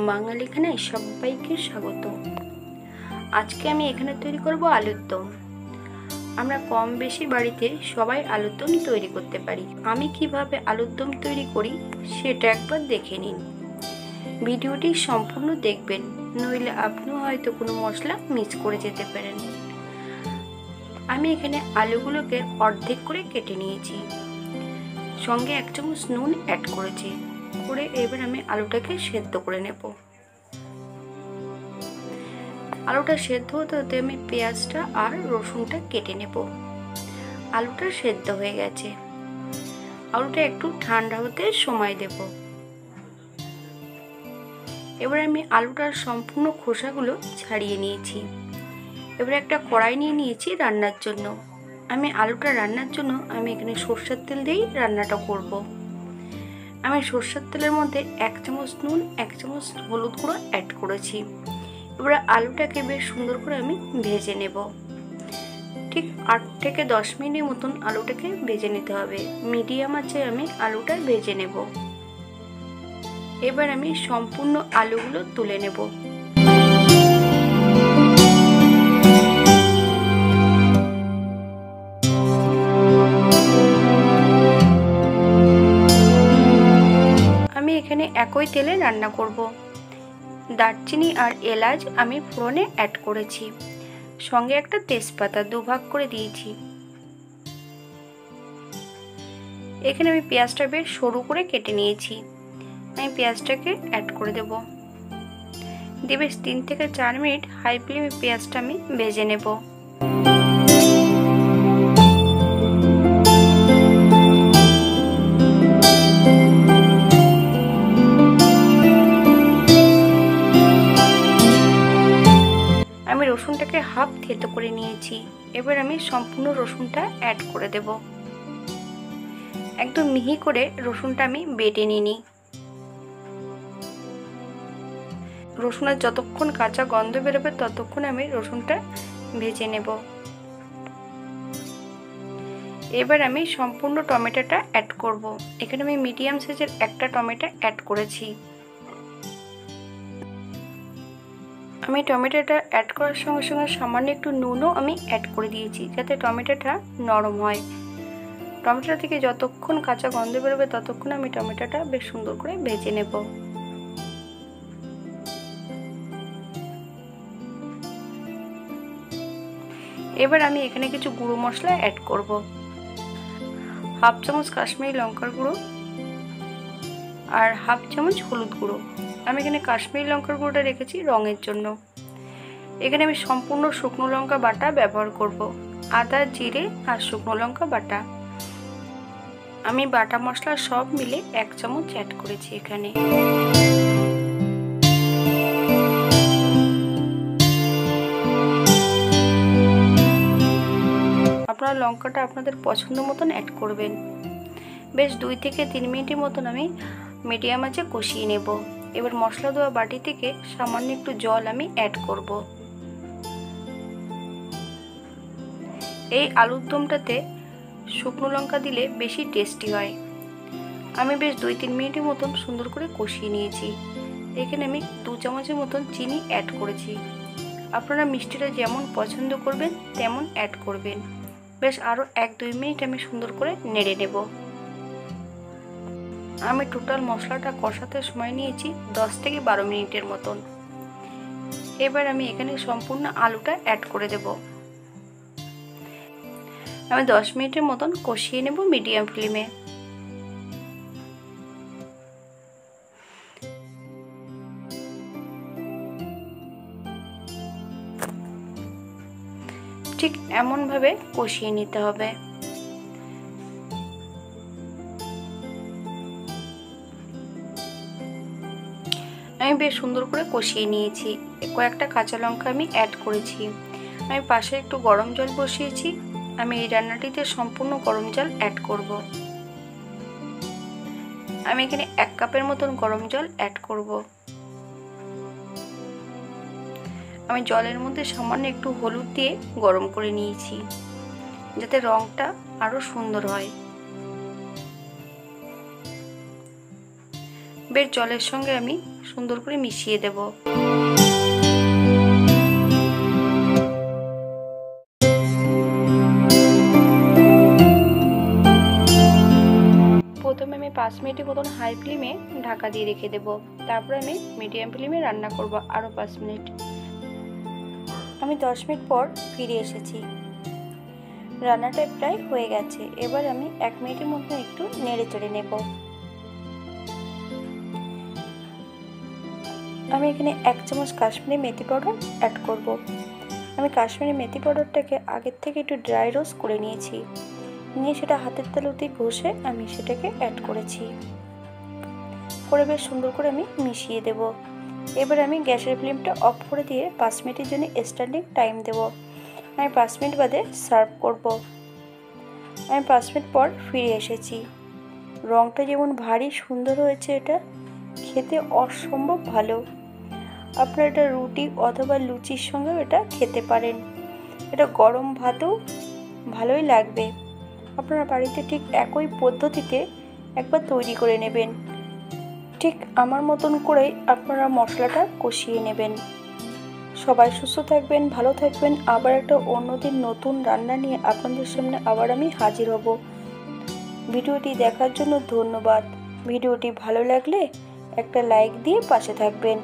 বাঙালি খানায় সবাইকে স্বাগত। আজকে আমি এখানে তৈরি করব আলুর দম। আমরা কম বেশি বাড়িতে সবাই আলুর দম তৈরি করতে পারি। আমি কিভাবে আলুর দম তৈরি করি সেটা একবার দেখে নিন। ভিডিওটি সম্পূর্ণ দেখবেন, নইলে আপনিও হয়তো কোনো মশলা মিস করে যেতে পারেন। আমি এখানে আলুগুলোকে অর্ধেক করে কেটে নিয়েছি, সঙ্গে 1 চামচ নুন অ্যাড করেছি। এবার আমি আলুটাকে সেদ্ধ করে নেব। আলুটা সেদ্ধ হতে হতে আমি পেঁয়াজটা আর রসুনটা কেটে নেব। আলুটা সেদ্ধ হয়ে গেছে, আলুটা একটু ঠান্ডা হতে সময় দেব। এবার আমি আলুটার সম্পূর্ণ খোসাগুলো ছাড়িয়ে নিয়েছি। এবার একটা কড়াই নিয়ে নিয়েছি রান্নার জন্য। আমি আলুটা রান্নার জন্য এখানে সরষের তেল দিয়েই রান্নাটা করব। আমি সরষের তেলের মধ্যে 1 চামচ নুন, 1 চামচ হলুদ গুঁড়ো অ্যাড করেছি। এবার আলুটাকে বেশ সুন্দর করে আমি ভেজে নেব। ঠিক 8 থেকে 10 মিনিট মতন আলুটাকে ভেজে নিতে হবে। মিডিয়াম আঁচে আমি আলুটা ভেজে নেব। এবার আমি সম্পূর্ণ আলুগুলো তুলে নেব। আমি এখানে একই তেলে রান্না করব। দারচিনি আর এলাচ আমি ফোড়নে অ্যাড করেছি, সঙ্গে একটা তেজপাতা 2 ভাগ করে দিয়েছি। এখানে আমি পেঁয়াজটা বেশ সরু করে কেটে নিয়েছি। আমি পেঁয়াজটাকে অ্যাড করে দেব। দিয়ে বেশ 3 থেকে 4 মিনিট হাই ফ্লেমে পেঁয়াজটা আমি ভেজে নেব। আমি রসুনটাকে হাফ থেতো করে নিয়েছি। এবার আমি সম্পূর্ণ রসুনটা অ্যাড করে দেব। একদম মিহি করে রসুনটা আমি বেটে নিই। রসুনের যতক্ষণ কাঁচা গন্ধ বেরোবে ততক্ষণ আমি রসুনটা ভেজে নেব। এবার আমি সম্পূর্ণ টমেটোটা অ্যাড করব। এখানে আমি মিডিয়াম সাইজের একটা টমেটো অ্যাড করেছি। আমি টমেটোটা অ্যাড করার সঙ্গে সঙ্গে সামান্য একটু নুনও আমি অ্যাড করে দিয়েছি, যাতে টমেটোটা নরম হয়। টমেটোটা থেকে যতক্ষণ কাঁচা গন্ধ বেরোবে ততক্ষণ আমি টমেটোটা বেশ সুন্দর করে ভেজে নেব। এবার আমি এখানে কিছু গুঁড়ো মশলা অ্যাড করব। হাফ চামচ কাশ্মীরি লঙ্কার গুঁড়ো আর হাফ চামচ হলুদ গুঁড়ো। আমি এখানে কাশ্মীরি লঙ্কার গুঁড়োটা রেখেছি রঙের জন্য। এখানে আমি সম্পূর্ণ শুকনো লঙ্কা বাটা ব্যবহার করব। আদা, জিরে আর শুকনো লঙ্কা বাটা। আমি বাটা মশলা সব মিলে 1 চামচ অ্যাড করেছি এখানে। আপনারা লঙ্কাটা আপনাদের পছন্দ মতন অ্যাড করবেন। বেশ 2 থেকে 3 মিনিটের মতন আমি মিডিয়াম আঁচে কষিয়ে নেব। এবার মশলা দেওয়া বাটি থেকে সামান্য একটু জল আমি অ্যাড করব। এই আলুর দমটাতে শুকনো লঙ্কা দিলে বেশি টেস্টি হয়। আমি বেশ 2-3 মিনিটের মতন সুন্দর করে কষিয়ে নিয়েছি। এখানে আমি 2 চামচের মতন চিনি অ্যাড করেছি। আপনারা মিষ্টিটা যেমন পছন্দ করবেন তেমন অ্যাড করবেন। বেশ আরও 1-2 মিনিট আমি সুন্দর করে নেড়ে নেব। আমি টোটাল মশলাটা কষাতে সময় নিয়েছি 10 থেকে 12 মিনিটের মতন। এবার আমি এখানে সম্পূর্ণ আলুটা অ্যাড করে দেব। আমি 10 মিনিটের মতন কষিয়ে নেব মিডিয়াম ফ্লেমে। ঠিক এমনভাবে কষিয়ে নিতে হবে। আমি বেশ সুন্দর করে কষিয়ে নিয়েছি। কয়েকটা কাঁচা লঙ্কা আমি অ্যাড করেছি। আমি পাশে একটু গরম জল বসিয়েছি। আমি এই রান্নাটিতে সম্পূর্ণ গরম জল অ্যাড করব। আমি এখানে 1 কাপের মতন গরম জল অ্যাড করব। আমি জলের মধ্যে সামান্য একটু হলুদ দিয়ে গরম করে নিয়েছি, যাতে রংটা আরো সুন্দর হয়। বের জলের সঙ্গে আমি সুন্দর করে মিশিয়ে দেব। প্রথমে আমি 5 মিনিটের মতন হাই ফ্লেমে ঢাকা দিয়ে রেখে দেব। তারপর আমি মিডিয়াম ফ্লেমে রান্না করব আরও 5 মিনিট। আমি 10 মিনিট পর ফিরে এসেছি। রান্নাটা প্রায় হয়ে গেছে। এবার আমি 1 মিনিটের মধ্যে একটু নেড়ে চেড়ে নেব। আমি এখানে 1 চামচ কাশ্মীরি মেথি পাউডার অ্যাড করব। আমি কাশ্মীরি মেথি পাউডারটাকে আগের থেকে একটু ড্রাই রোস্ট করে নিয়েছি। নিয়ে সেটা হাতের তালুতে ঘষে আমি সেটাকে অ্যাড করেছি। করে বেশ সুন্দর করে আমি মিশিয়ে দেব। এবার আমি গ্যাসের ফ্লেমটা অফ করে দিয়ে 5 মিনিটের জন্য স্ট্যান্ডিং টাইম দেব। আমি 5 মিনিট বাদে সার্ভ করব। আমি 5 মিনিট পর ফিরে এসেছি। রঙটা যেমন ভারী সুন্দর হয়েছে, এটা খেতে অসম্ভব ভালো। আপনারা এটা রুটি অথবা লুচির সঙ্গেও এটা খেতে পারেন। এটা গরম ভাতেও ভালোই লাগবে। আপনারা বাড়িতে ঠিক একই পদ্ধতিতে একবার তৈরি করে নেবেন। ঠিক আমার মতন করেই আপনারা মশলাটা কষিয়ে নেবেন। সবাই সুস্থ থাকবেন, ভালো থাকবেন। আবার একটা অন্যদিন নতুন রান্না নিয়ে আপনাদের সামনে আবার আমি হাজির হব। ভিডিওটি দেখার জন্য ধন্যবাদ। ভিডিওটি ভালো লাগলে একটা লাইক দিয়ে পাশে থাকবেন।